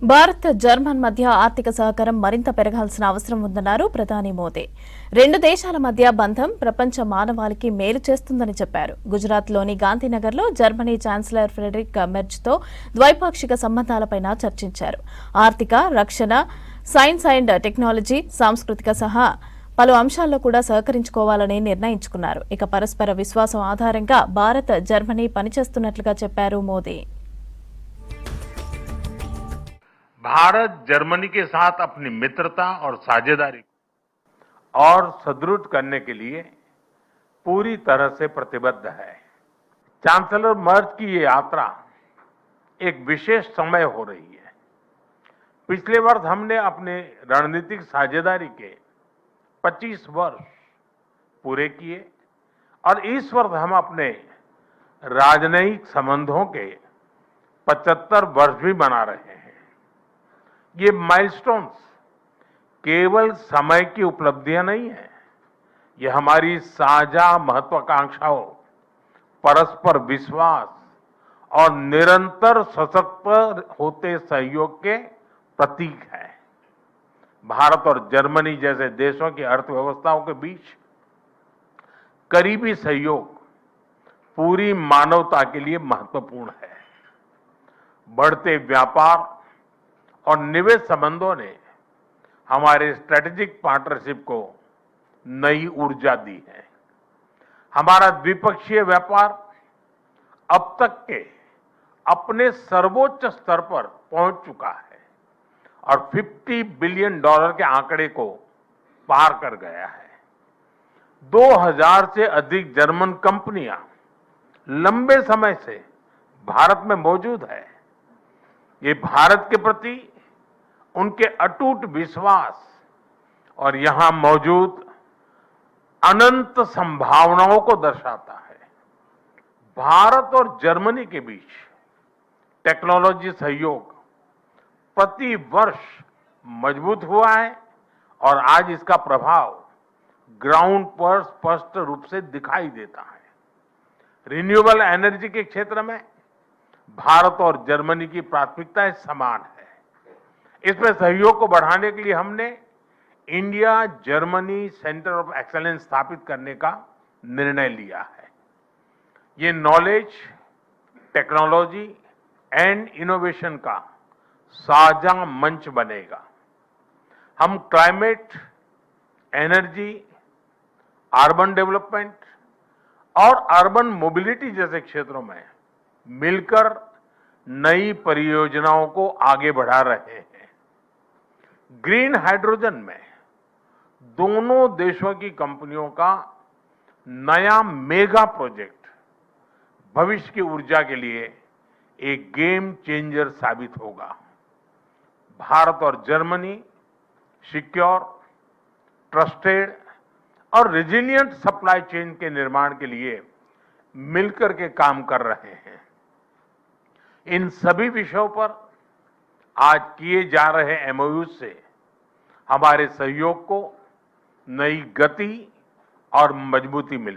Bharat German మధ్య ఆర్థిక సహకారం మరింత పెరగాల్సిన అవసరం ఉందన్నారు ప్రధాని మోదీ. రెండు దేశాల మధ్య బంధం ప్రపంచ మానవాళికి మేలు చేస్తుందని చెప్పారు. గుజరాత్లోని గాంధీనగర్లో జర్మనీ ఛాన్సలర్ ఫ్రెడరిక్ మెర్జ్తో ద్వైపాక్షిక సంబంధాలపై చర్చించారు. ఆర్థిక, రక్షణ, సైన్స్ అండ్ టెక్నాలజీ, సాంస్కృతిక సహా పలు అంశాల్లో కూడా సహకరించుకోవాలని నిర్ణయించుకున్నారు. ఇక పరస్పర విశ్వాసం ఆధారంగా భారత్, జర్మనీ పనిచేస్తున్నట్లుగా చెప్పారు మోదీ. भारत जर्मनी के साथ अपनी मित्रता और साझेदारी और सुदृढ़ करने के लिए पूरी तरह से प्रतिबद्ध है। चांसलर मर्ज की ये यात्रा एक विशेष समय हो रही है। पिछले वर्ष हमने अपने रणनीतिक साझेदारी के 25 वर्ष पूरे किए और इस वर्ष हम अपने राजनयिक संबंधों के 75 वर्ष भी मना रहे हैं। ये माइलस्टोन्स केवल समय की उपलब्धियां नहीं है, ये हमारी साझा महत्वाकांक्षाओं, परस्पर विश्वास और निरंतर सशक्त होते सहयोग के प्रतीक है। भारत और जर्मनी जैसे देशों की अर्थव्यवस्थाओं के बीच करीबी सहयोग पूरी मानवता के लिए महत्वपूर्ण है। बढ़ते व्यापार और निवेश संबंधों ने हमारे स्ट्रेटेजिक पार्टनरशिप को नई ऊर्जा दी है। हमारा द्विपक्षीय व्यापार अब तक के अपने सर्वोच्च स्तर पर पहुंच चुका है और $50 बिलियन के आंकड़े को पार कर गया है। 2000 से अधिक जर्मन कंपनियां लंबे समय से भारत में मौजूद है। ये भारत के प्रति उनके अटूट विश्वास और यहां मौजूद अनंत संभावनाओं को दर्शाता है। भारत और जर्मनी के बीच टेक्नोलॉजी सहयोग प्रति वर्ष मजबूत हुआ है और आज इसका प्रभाव ग्राउंड पर स्पष्ट रूप से दिखाई देता है। रिन्यूएबल एनर्जी के क्षेत्र में भारत और जर्मनी की प्राथमिकताएं समान है। इसमें सहयोग को बढ़ाने के लिए हमने India Germany centre of excellence स्थापित करने का निर्णय लिया है। ये नॉलेज, टेक्नोलॉजी एंड इनोवेशन का साझा मंच बनेगा। हम क्लाइमेट, एनर्जी, अर्बन डेवलपमेंट और अर्बन मोबिलिटी जैसे क्षेत्रों में मिलकर नई परियोजनाओं को आगे बढ़ा रहे हैं। ग्रीन हाइड्रोजन में दोनों देशों की कंपनियों का नया मेगा प्रोजेक्ट भविष्य की ऊर्जा के लिए एक गेम चेंजर साबित होगा। भारत और जर्मनी सिक्योर, ट्रस्टेड और रेजिलिएंट सप्लाई चेन के निर्माण के लिए मिलकर के काम कर रहे हैं। इन सभी विषयों पर आज किए जा रहे एमओयू से हमारे सहयोग को नई गति और मजबूती मिले।